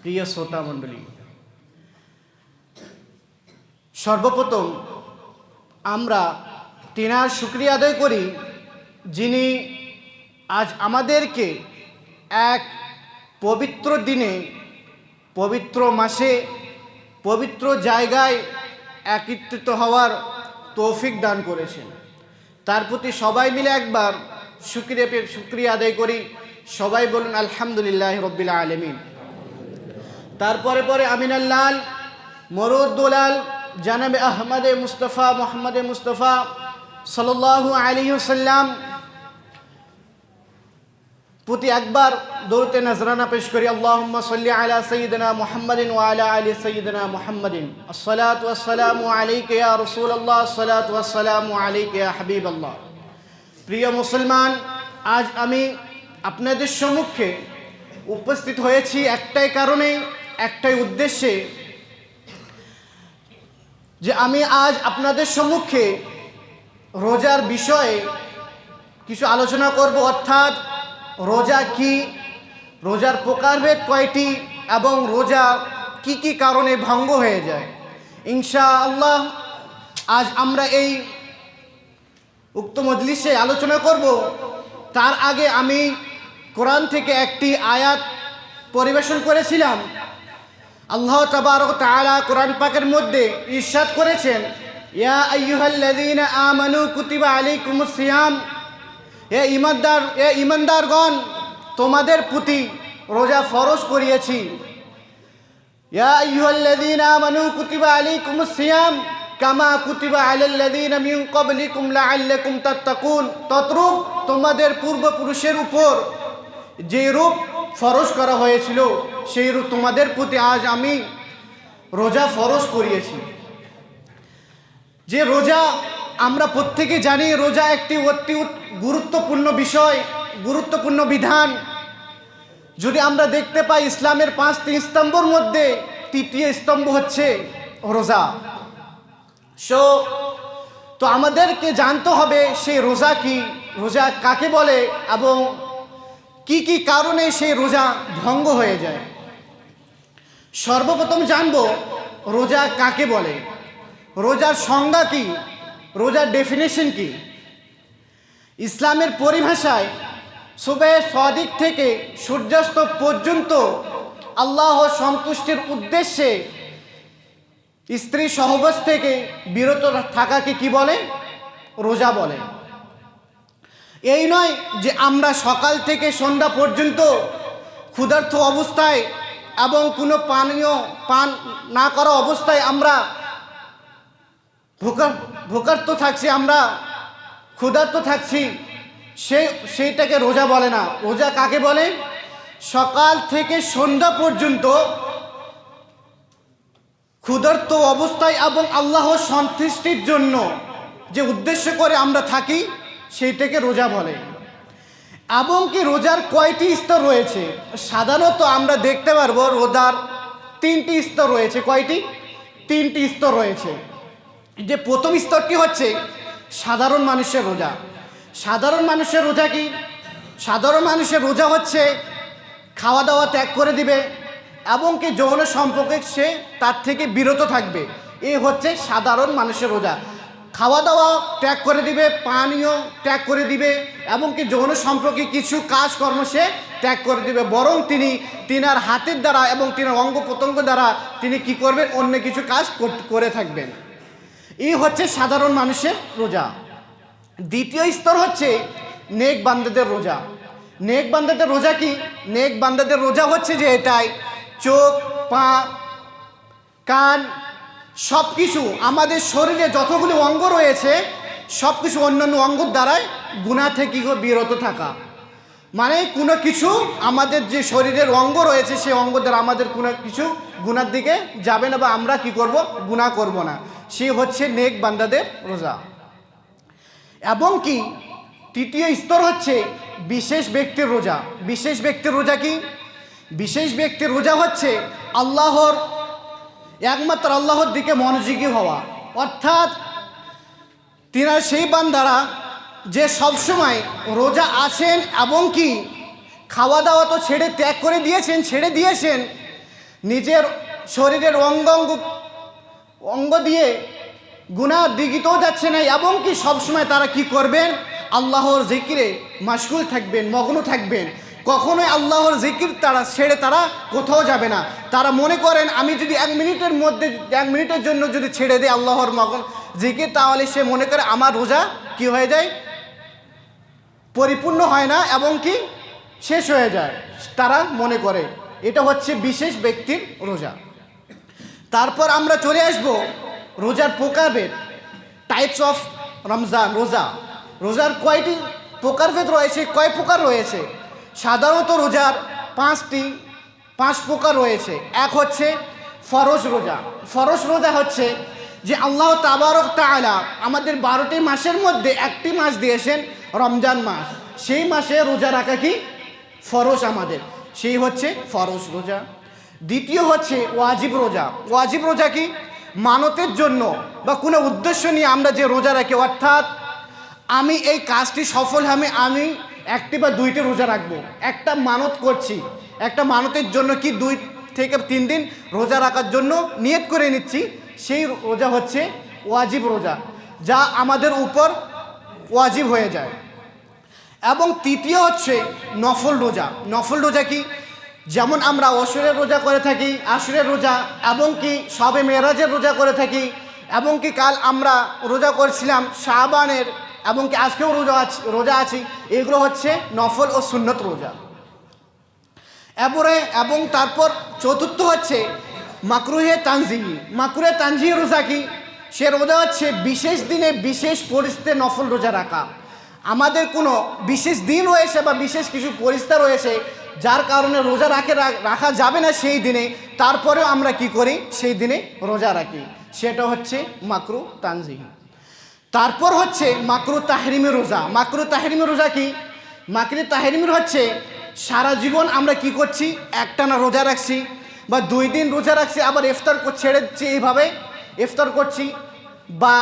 প্রিয় শ্রোতা মণ্ডলী, সর্বপ্রথম আমরা তিনার শুকরিয়া আদায় করি যিনি আজ আমাদেরকে এক পবিত্র দিনে, পবিত্র মাসে, পবিত্র জায়গায় একত্রিত হওয়ার তৌফিক দান করেছেন। তার প্রতি সবাই মিলে একবার শুকরিয়া আদায় করি। সবাই বলুন আলহামদুলিল্লাহ রব্বিল আলামিন। তারপরে আমিনাল্লাল মরুদ্দোলাল জানাবে আহমদে মুস্তফা মোহাম্মদে মুস্তফা সাল্লাল্লাহু আলাইহি ওয়াসাল্লাম প্রতি একবার দরুদে নজরানা পেশ করি। আল্লাহুম্মা সাল্লি আলা সাইয়্যিদিনা মুহাম্মাদিন ওয়া আলা আলি সাইয়্যিদিনা মুহাম্মাদিন। আসসালাতু ওয়াসসালামু আলাইকা ইয়া রাসূলুল্লাহ, আসসালাতু ওয়াসসালামু আলাইকা ইয়া হাবিবাল্লাহ। প্রিয় মুসলমান, আজ আমি আপনাদের সম্মুখে উপস্থিত হয়েছি একটাই কারণে, একটাই উদ্দেশ্যে, যে আমি আজ আপনাদের সম্মুখে রোজার বিষয়ে কিছু আলোচনা করব। অর্থাৎ রোজা কি, রোজার প্রকারভেদ কয়টি এবং রোজা কি কি কারণে ভঙ্গ হয়ে যায়। ইনশাআল্লাহ আজ আমরা এই উক্ত মজলিসে আলোচনা করব। তার আগে আমি কোরআন থেকে একটি আয়াত পরিবেশন করেছিলাম। আল্লাহ তাবারক তাআলা কোরআন পাকের মধ্যে ইরশাদ করেছেন, ইয়া আইয়ুহাল্লাযীনা আমানু কুতিবা আলাইকুমুস সিয়াম, হে ঈমানদারগণ, তোমাদের প্রতি রোজা ফরজ করিয়েছি। ইয়া আইয়ুহাল্লাযীনা আমানু কুতিবা আলাইকুমুস সিয়াম কামা কুতিবা আলাল্লাযীনা মিন ক্বাবলিকুম লাআল্লাকুম তাত্তাকুন। তদ্রূপ তোমাদের পূর্বপুরুষের উপর যে রূপ ফরজ করা হয়েছিল সেই রূপ তোমাদের প্রতি আজ আমি রোজা ফরজ করিয়েছি। যে রোজা আমরা প্রত্যেকে জানি, রোজা একটি অতি গুরুত্বপূর্ণ বিষয়, গুরুত্বপূর্ণ বিধান। যদি আমরা দেখতে পাই ইসলামের 5টি স্তম্ভের মধ্যে তৃতীয় স্তম্ভ হচ্ছে রোজা। তো আমাদেরকে জানতে হবে সেই রোজা কি, রোজা কাকে বলে এবং কি কি কারণে সেই রোজা ভঙ্গ হয়ে যায়। সর্বপ্রথম জানব রোজা কাকে বলে, রোজার সংজ্ঞা কি, রোজার ডেফিনেশন কি। ইসলামের পরিভাষায় সুবহে সাদিক থেকে সূর্যাস্ত পর্যন্ত আল্লাহর সন্তুষ্টির উদ্দেশ্যে স্ত্রী সহবাস থেকে বিরত থাকাকে কি বলে, রোজা বলে। এই নয় যে আমরা সকাল থেকে সন্ধ্যা পর্যন্ত ক্ষুধার্ত অবস্থায় এবং কোনো পানীয় পান না করা অবস্থায় আমরা ভোকার্ত থাকছি, আমরা ক্ষুধার্ত থাকছি, সেইটাকে রোজা বলে না। রোজা কাকে বলে? সকাল থেকে সন্ধ্যা পর্যন্ত ক্ষুধার্ত অবস্থায় এবং আল্লাহর সন্তুষ্টির জন্য যে উদ্দেশ্য করে আমরা থাকি সেইটাকে রোজা বলে। এবং কি রোজার কয়টি স্তর রয়েছে? সাধারণত আমরা দেখতে পারবো রোজার 3টি স্তর রয়েছে। কয়টি? 3টি স্তর রয়েছে। যে প্রথম স্তরটি হচ্ছে সাধারণ মানুষের রোজা। সাধারণ মানুষের রোজা কি? সাধারণ মানুষের রোজা হচ্ছে খাওয়া দাওয়া ত্যাগ করে দিবে এবং কি যৌন সম্পর্কে সে তার থেকে বিরত থাকবে। এই হচ্ছে সাধারণ মানুষের রোজা। খাওয়া দাওয়া ত্যাগ করে দিবে, পানীয় ত্যাগ করে দিবে এবং কি যৌন সম্পর্কে কিছু কাজকর্ম সে ত্যাগ করে দিবে, বরং তিনার হাতের দ্বারা এবং তিনার অঙ্গ প্রত্যঙ্গ দ্বারা তিনি কি করবেন? অন্য কিছু কাজ করে থাকবেন। এই হচ্ছে সাধারণ মানুষের রোজা। দ্বিতীয় স্তর হচ্ছে নেক বান্দাদের রোজা। নেক বান্দাদের রোজা কি? নেক বান্দাদের রোজা হচ্ছে যে এটাই চোখ, পা, কান, সব কিছু আমাদের শরীরে যতগুলি অঙ্গ রয়েছে সব কিছু অন্যান্য অঙ্গর দ্বারাই গুনাহ থেকে বিরত থাকা। মানে কোনো কিছু আমাদের যে শরীরের অঙ্গ রয়েছে সেই অঙ্গ দ্বারা আমাদের কোনো কিছু গুনার দিকে যাবে না বা আমরা কি করব? গুনাহ করব না। সে হচ্ছে নেক বান্দাদের রোজা। এবং কি তৃতীয় স্তর হচ্ছে বিশেষ ব্যক্তির রোজা। বিশেষ ব্যক্তির রোজা কি? বিশেষ ব্যক্তির রোজা হচ্ছে একমাত্র আল্লাহর দিকে মনোযোগী হওয়া। অর্থাৎ তিনার সেই বান্দারা যে সবসময় রোজা আছেন এবং কি খাওয়া দাওয়া তো ছেড়ে দিয়েছেন, নিজের শরীরের অঙ্গ দিয়ে গুনাহ দিগিতেও যাচ্ছে না, এবং কি সবসময় তারা কি করবেন, আল্লাহর জিকিরে মাশগুল থাকবেন, মগ্ন থাকবেন। কখনোই আল্লাহর জিকির তারা কোথাও যাবে না। তারা মনে করেন আমি যদি 1 মিনিটের জন্য যদি ছেড়ে দেয় আল্লাহর জিকির, তাহলে সে মনে করে আমার রোজা কি হয়ে যায়, পরিপূর্ণ হয় না এবং কি শেষ হয়ে যায়। তারা মনে করে এটা হচ্ছে বিশেষ ব্যক্তির রোজা। তারপর আমরা চলে আসব রোজার প্রকারভেদ, টাইপস অফ রমজান। রোজার কয়টি প্রকারভেদ রয়েছে, কয় প্রকার রয়েছে? সাধারণত রোজার 5 প্রকার রয়েছে। এক হচ্ছে ফরজ রোজা। ফরজ রোজা হচ্ছে যে আল্লাহ তাবারক তাআলা আমাদের 12টি মাসের মধ্যে একটি মাস দিয়েছেন রমজান মাস, সেই মাসে রোজা রাখা কি ফরজ আমাদের, সেই হচ্ছে ফরজ রোজা। দ্বিতীয় হচ্ছে ওয়াজিব রোজা। ওয়াজিব রোজা কি, মানতের জন্য বা কোনো উদ্দেশ্য নিয়ে আমরা যে রোজা রাখি, অর্থাৎ আমি এই কাজটি সফল আমি 1টি বা 2টি রোজা রাখবো, একটা মানত করছি, একটা মানতের জন্য কি 2 থেকে 3 দিন রোজা রাখার জন্য নিয়ত করে নিচ্ছি, সেই রোজা হচ্ছে ওয়াজিব রোজা, যা আমাদের উপর ওয়াজিব হয়ে যায়। এবং তৃতীয় হচ্ছে নফল রোজা। নফল রোজা কি, যেমন আমরা অশরের রোজা করে থাকি, আশুরের রোজা, এবং কি শবে মেরাজের রোজা করে থাকি, এবং কি কাল আমরা রোজা করছিলাম শাবানের, এবং কি আজকেও রোজা আছি। এগুলো হচ্ছে নফল ও সুন্নত রোজা। এবং তারপর চতুর্থ হচ্ছে মাকরুহে তানজিহি। মাকরুহে তানজিহি রোজা কি, সে রোজা হচ্ছে বিশেষ দিনে বিশেষ পরিস্থিতিতে নফল রোজা রাখা। আমাদের কোনো বিশেষ দিন রয়েছে বা বিশেষ কিছু পরিস্থিতি রয়েছে যার কারণে রোজা রাখা যাবে না সেই দিনে, তারপরেও আমরা কি করি, সেই দিনে রোজা রাখি, সেটা হচ্ছে মাকরু তানজিহি। তারপর হচ্ছে মাকরু তাহরিমি রোজা। মাকরু তাহরিমি রোজা কি, মাকরু তাহরিমি হচ্ছে সারা জীবন আমরা কি করছি, একটানা রোজা রাখছি বা 2 দিন রোজা রাখছি, আবার ইফতার ছেড়ে দিচ্ছি, এইভাবে ইফতার করছি, বা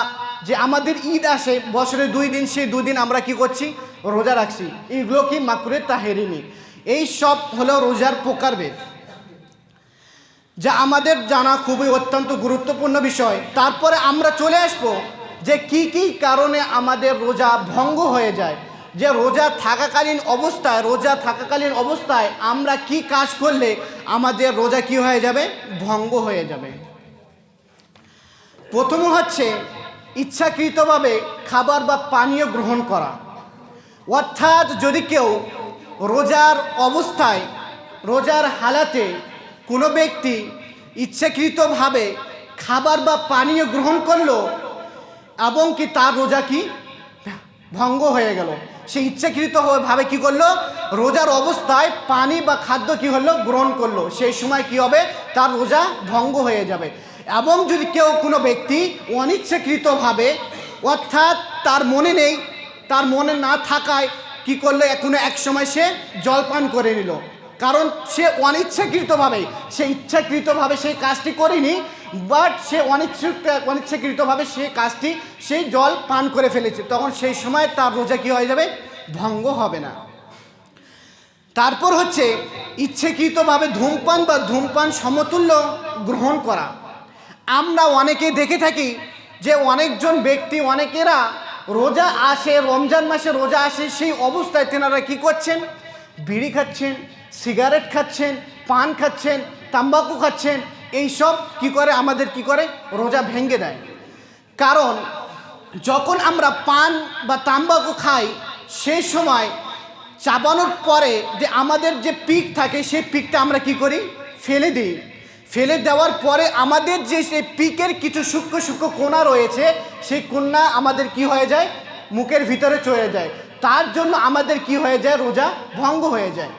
যে আমাদের ঈদ আসে বছরে 2 দিন, সেই 2 দিন আমরা কি করছি, রোজা রাখছি। এইগুলো কি মাকরু তাহরিমি। এই সব হলো রোজার প্রকারভেদ, যা আমাদের জানা খুবই অত্যন্ত গুরুত্বপূর্ণ বিষয়। তারপরে আমরা চলে আসবো যে কি কি কারণে আমাদের রোজা ভঙ্গ হয়ে যায়, যে রোজা থাকাকালীন অবস্থায় আমরা কি কাজ করলে আমাদের রোজা কি হয়ে যাবে, ভঙ্গ হয়ে যাবে। প্রথম হচ্ছে ইচ্ছাকৃতভাবে খাবার বা পানীয় গ্রহণ করা। অর্থাৎ যদি কেউ রোজার হালাতে কোনো ব্যক্তি ইচ্ছাকৃতভাবে খাবার বা পানীয় গ্রহণ করলো এবং কি তার রোজা কি ভঙ্গ হয়ে গেল, সে ইচ্ছাকৃতভাবে কি করলো, রোজার অবস্থায় পানি বা খাদ্য কি হলো, গ্রহণ করলো, সেই সময় কি হবে, তার রোজা ভঙ্গ হয়ে যাবে। এবং যদি কেউ কোনো ব্যক্তি অনিচ্ছাকৃতভাবে, অর্থাৎ তার মনে না থাকায় কি করলো, কোনো এক সময় সে জলপান করে নিল, কারণ সে ইচ্ছাকৃতভাবে সেই কাজটি করেনি, বাট সে অনিচ্ছাকৃতভাবে সেই জল পান করে ফেলেছে, তখন সেই সময় তার রোজা কি হয়ে যাবে, ভঙ্গ হবে না। তারপর হচ্ছে ইচ্ছাকৃতভাবে ধূমপান সমতুল্য গ্রহণ করা। আমরা অনেকেই দেখে থাকি যে অনেকেরা রোজা আসে, রমজান মাসে রোজা আসে, সেই অবস্থায় তেনারা কি করছেন, বিড়ি খাচ্ছেন, সিগারেট খাচ্ছেন, পান খাচ্ছেন, তাম্বাকু খাচ্ছেন। এইসব কি করে, আমাদের কি করে, রোজা ভেঙে দেয়। কারণ যখন আমরা পান বা তাম্বাকু খাই, সেই সময় চাবানোর পরে যে আমাদের যে পিক থাকে, সেই পিকটা আমরা কি করি, ফেলে দিই। ফেলে দেওয়ার পরে আমাদের যে সেই পিকের কিছু সূক্ষ্ম কোণা রয়েছে, সেই কোণা আমাদের কি হয়ে যায়, মুখের ভিতরে চলে যায়। তার জন্য আমাদের কি হয়ে যায়, রোজা ভঙ্গ হয়ে যায়।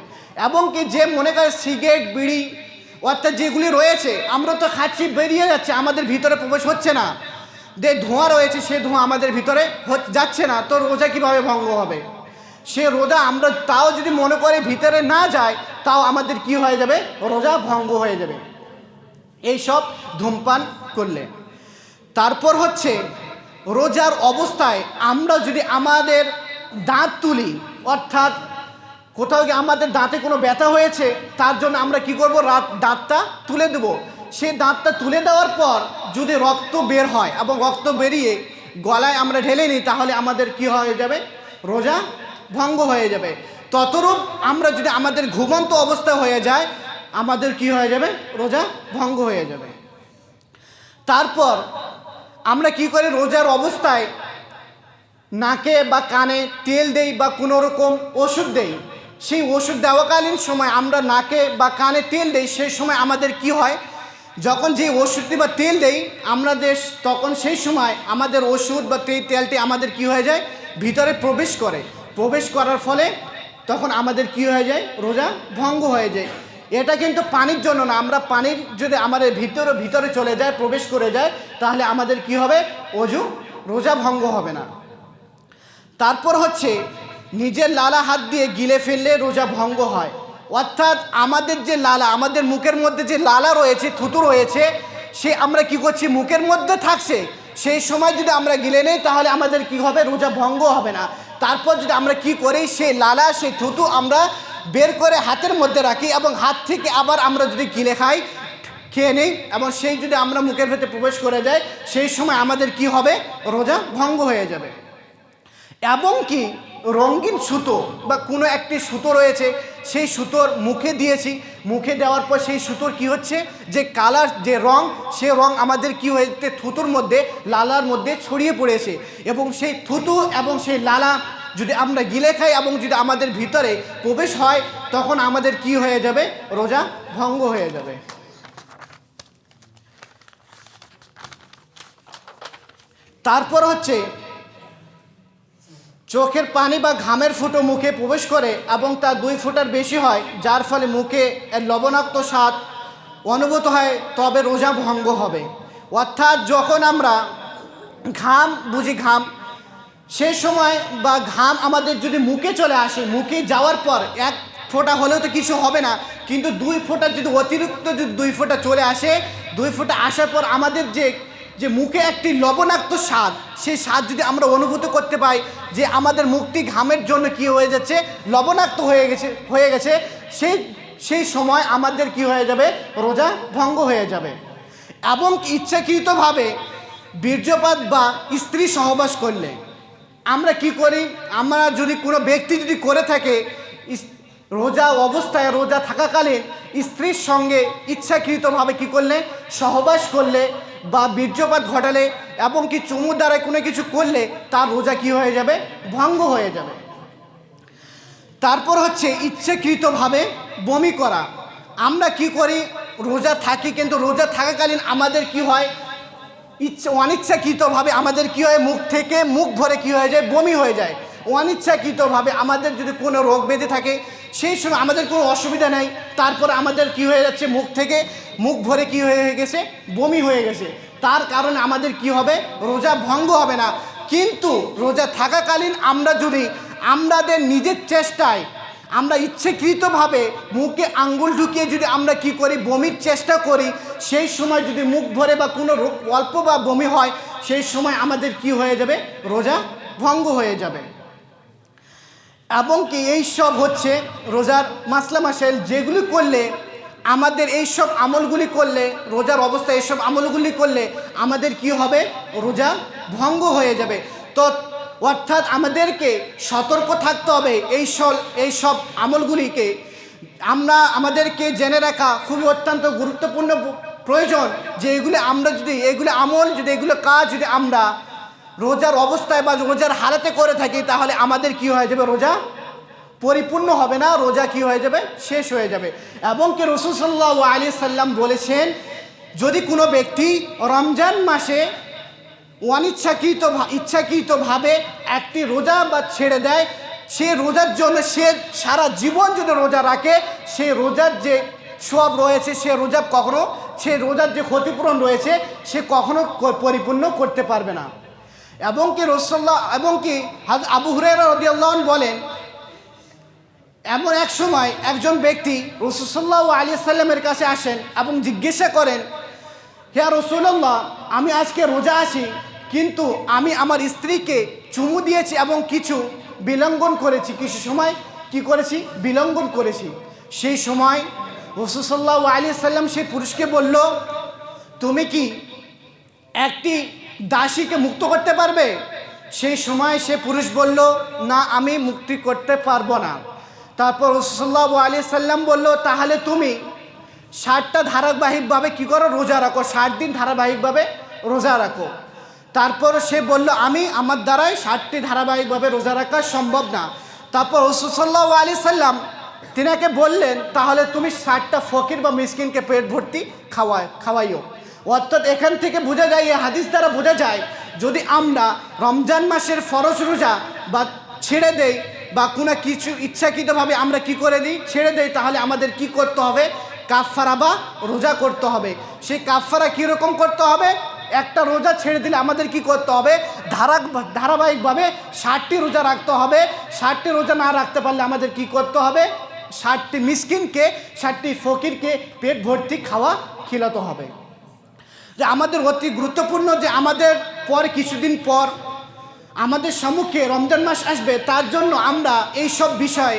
এবং কি যে মনে করে সিগারেট, বিড়ি, অর্থাৎ যেগুলি রয়েছে আমরা তো খাচ্ছি, বেরিয়ে যাচ্ছে, আমাদের ভিতরে প্রবেশ হচ্ছে না, যে ধোঁয়া রয়েছে সে ধোঁয়া আমাদের ভিতরে যাচ্ছে না, তো রোজা কিভাবে ভঙ্গ হবে? সে রোজা আমরা তাও যদি মনে করে ভিতরে না যায়, তাও আমাদের কি হয়ে যাবে, রোজা ভঙ্গ হয়ে যাবে এইসব ধূমপান করলে। তারপর হচ্ছে রোজার অবস্থায় আমরা যদি আমাদের দাঁত তুলি, অর্থাৎ কোথাও গিয়ে আমাদের দাঁতে কোনো ব্যথা হয়েছে, তার জন্য আমরা কি করব, দাঁতটা তুলে দেব। সেই দাঁতটা তুলে দেওয়ার পর যদি রক্ত বের হয় এবং রক্ত বেরিয়ে গলায় আমরা ঢেলে নিই, তাহলে আমাদের কি হয়ে যাবে, রোজা ভঙ্গ হয়ে যাবে। ততরূপ আমরা যদি আমাদের ঘুমন্ত অবস্থা হয়ে যায়, আমাদের কি হয়ে যাবে, রোজা ভঙ্গ হয়ে যাবে। তারপর আমরা কি করি, রোজার অবস্থায় নাকে বা কানে তেল দেই বা কোনো রকম ওষুধ দেই। সেই ওষুধ দেওয়াকালীন সময় আমরা নাকে বা কানে তেল দেই, সেই সময় আমাদের কি হয়, যখন যে ওষুধটি বা তেল দেই আমাদের, তখন সেই সময় আমাদের ওষুধ বা তেলটি আমাদের কি হয়ে যায়, ভিতরে প্রবেশ করার ফলে তখন আমাদের কি হয়ে যায়, রোজা ভঙ্গ হয়ে যায়। এটা কিন্তু পানির জন্য না, আমরা পানির যদি আমাদের ভিতরে চলে যায়, প্রবেশ করে যায়, তাহলে আমাদের কি হবে, রোজা ভঙ্গ হবে না। তারপর হচ্ছে নিজের লালা হাত দিয়ে গিলে ফেললে রোজা ভঙ্গ হয়। অর্থাৎ আমাদের যে লালা, আমাদের মুখের মধ্যে যে লালা রয়েছে, থুতু রয়েছে, সে আমরা কি করছি, মুখের মধ্যে থাকছে, সেই সময় যদি আমরা গিলে নেই তাহলে আমাদের কি হবে, রোজা ভঙ্গ হবে না। তারপর যদি আমরা কি করি, সেই লালা সেই থুতু আমরা বের করে হাতের মধ্যে রাখি এবং হাত থেকে আবার আমরা যদি গিলে খেয়ে নিই এবং সেই যদি আমরা মুখের ভেতরে প্রবেশ করে যায়, সেই সময় আমাদের কি হবে, রোজা ভঙ্গ হয়ে যাবে। এবং কি রঙিন সুতো বা কোনো একটি সুতো রয়েছে, সেই সুতোর মুখে দিয়েছি, মুখে দেওয়ার পর সেই সুতোর কি হচ্ছে, যে কালার, যে রং, সে রং আমাদের কি হয়েছে, থুতুর মধ্যে, লালার মধ্যে ছড়িয়ে পড়েছে। এবং সেই থুতু এবং সেই লালা যদি আমরা গিলে খাই এবং যদি আমাদের ভিতরে প্রবেশ হয়, তখন আমাদের কি হয়ে যাবে, রোজা ভঙ্গ হয়ে যাবে। তারপর হচ্ছে চোখের পানি বা ঘামের ফুটো মুখে প্রবেশ করে এবং তা 2 ফুটার বেশি হয়, যার ফলে মুখে এর লবণাক্ত স্বাদ অনুভূত হয়, তবে রোজা ভঙ্গ হবে। অর্থাৎ যখন আমরা ঘাম সেই সময় বা ঘাম আমাদের যদি মুখে চলে আসে, মুখে যাওয়ার পর 1 ফোঁটা হলেও তো কিছু হবে না, কিন্তু 2 ফোঁটা যদি অতিরিক্ত যদি 2 ফোঁটা চলে আসে, 2 ফোঁটা আসার পর আমাদের যে মুখে একটি লবণাক্ত স্বাদ, সেই স্বাদ যদি আমরা অনুভূত করতে পাই যে আমাদের মুখটি ঘামের জন্য কি হয়ে যাচ্ছে, লবণাক্ত হয়ে গেছে, সেই সময় আমাদের কি হয়ে যাবে, রোজা ভঙ্গ হয়ে যাবে। এবং ইচ্ছাকৃতভাবে বীর্যপাত বা স্ত্রী সহবাস করলে আমরা কি করি, আমরা যদি কোনো ব্যক্তি যদি করে থাকে, রোজা অবস্থায়, রোজা থাকাকালীন স্ত্রীর সঙ্গে ইচ্ছাকৃতভাবে কি করলে, সহবাস করলে বা বীর্যপাত ঘটালে এবং কি চুমুর দ্বারা কোনো কিছু করলে, তার রোজা কি হয়ে যাবে, ভঙ্গ হয়ে যাবে। তারপর হচ্ছে ইচ্ছাকৃতভাবে বমি করা। আমরা কি করি, রোজা থাকি, কিন্তু রোজা থাকাকালীন আমাদের কি হয়, অনিচ্ছাকৃতভাবে আমাদের কি হয়, মুখ থেকে মুখ ভরে কি হয়ে যায়, বমি হয়ে যায়। অনিচ্ছাকৃতভাবে আমাদের যদি কোনো রোগ বেঁধে থাকে, সেই সময় আমাদের কোনো অসুবিধা নেই, তারপর আমাদের কি হয়ে যাচ্ছে, মুখ থেকে মুখ ভরে কি হয়ে গেছে, বমি হয়ে গেছে, তার কারণে আমাদের কি হবে, রোজা ভঙ্গ হবে না। কিন্তু রোজা থাকাকালীন আমরা যদি আমাদের নিজের চেষ্টায় আমরা ইচ্ছাকৃতভাবে মুখে আঙ্গুল ঢুকিয়ে যদি আমরা কি করি, বমির চেষ্টা করি, সেই সময় যদি মুখ ভরে বা কোনো অল্প বা বমি হয়, সেই সময় আমাদের কি হয়ে যাবে, রোজা ভঙ্গ হয়ে যাবে। এবং কি এই সব হচ্ছে রোজার মাসলা মাসাইল, যেগুলি করলে আমাদের এই সব আমলগুলি করলে, রোজার অবস্থায় এইসব আমলগুলি করলে আমাদের কি হবে, রোজা ভঙ্গ হয়ে যাবে। তো অর্থাৎ আমাদেরকে সতর্ক থাকতে হবে এই সব আমলগুলিকে আমাদেরকে জেনে রাখা খুবই অত্যন্ত গুরুত্বপূর্ণ প্রয়োজন, যে এগুলো কাজ যদি আমরা রোজার অবস্থায় বা রোজার হালাতে করে থাকি, তাহলে আমাদের কি হয়ে যাবে, রোজা পরিপূর্ণ হবে না, রোজা কি হয়ে যাবে, শেষ হয়ে যাবে। এবং কি রাসূল সাল্লাল্লাহু আলাইহি সাল্লাম বলেছেন, যদি কোনো ব্যক্তি রমজান মাসে ইচ্ছাকৃতভাবে একটি রোজা বা ছেড়ে দেয়, সে রোজার জন্য সে সারা জীবন যদি রোজা রাখে, সে রোজার যে সওয়াব রয়েছে, সে রোজার যে ক্ষতিপূরণ রয়েছে, সে কখনো পরিপূর্ণ করতে পারবে না। এবং কি আবু হুরায়রা রাদিয়াল্লাহু আনহু বলেন, এমন এক সময় একজন ব্যক্তি রাসূল সাল্লাল্লাহু আলাইহি সাল্লামের কাছে আসেন এবং জিজ্ঞাসা করেন, হে রাসূলুল্লাহ, আমি আজকে রোজা আছি, কিন্তু আমি আমার স্ত্রীকে চুমু দিয়েছি এবং কিছু বিলঙ্ঘন করেছি, কিছু সময় কি করেছি, বিলঙ্ঘন করেছি। সেই সময় রাসূল সাল্লাল্লাহু আলাইহি সাল্লাম সেই পুরুষকে বলল, তুমি কি একটি দাসীকে মুক্ত করতে পারবে? সেই সময় সে পুরুষ বলল, না, আমি মুক্তি করতে পারবো না। তারপর রাসূল সাল্লাল্লাহু আলাইহি সাল্লাম বলল, তাহলে তুমি 60টা ধারাবাহিকভাবে কি করো, রোজা রাখো, 60 দিন ধারাবাহিকভাবে রোজা রাখো। তারপর সে বলল, আমার দ্বারাই 60টি ধারাবাহিকভাবে রোজা রাখা সম্ভব না। তারপর রাসূল সাল্লাল্লাহু আলাইহি সাল্লাম তিনাকে বললেন, তাহলে তুমি 60টা ফকির বা মিসকিনকে পেট ভর্তি খাওয়াইও। অর্থাৎ এখান থেকে বোঝা যায়, এই হাদিস দ্বারা বোঝা যায়, যদি আমরা রমজান মাসের ফরজ রোজা বা ছেড়ে দেই বা কোনো কিছু ইচ্ছাকৃতভাবে আমরা কি করে দিই, ছেড়ে দেই, তাহলে আমাদের কি করতে হবে, কাফফারা বা রোজা করতে হবে। সেই কাফফারা কীরকম করতে হবে, একটা রোজা ছেড়ে দিলে আমাদের কি করতে হবে, ধারাবাহিকভাবে 60টি রোজা রাখতে হবে। 60টি রোজা না রাখতে পারলে আমাদের কি করতে হবে, 60টি মিসকিনকে, 60টি ফকিরকে পেট ভর্তি খিলাতে হবে। যে আমাদের অতি গুরুত্বপূর্ণ, যে আমাদের কিছুদিন পর আমাদের সম্মুখে রমজান মাস আসবে, তার জন্য আমরা এই সব বিষয়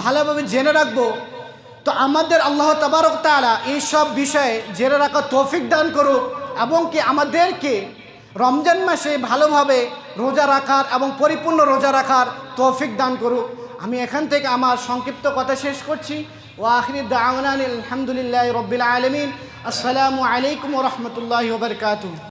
ভালোভাবে জেনে রাখবো। তো আমাদের আল্লাহ তাবারক তাআলা এই সব বিষয়ে জেনে রাখার তৌফিক দান করুক, এবং কি আমাদেরকে রমজান মাসে ভালোভাবে রোজা রাখার এবং পরিপূর্ণ রোজা রাখার তৌফিক দান করুক। আমি এখান থেকে আমার সংক্ষিপ্ত কথা শেষ করছি। ওয়া আখিরু দাওয়ানা আলহামদুলিল্লাহি রাব্বিল আলামিন। আসসালামু আলাইকুম ওয়া রাহমাতুল্লাহি ওয়া বারাকাতুহু।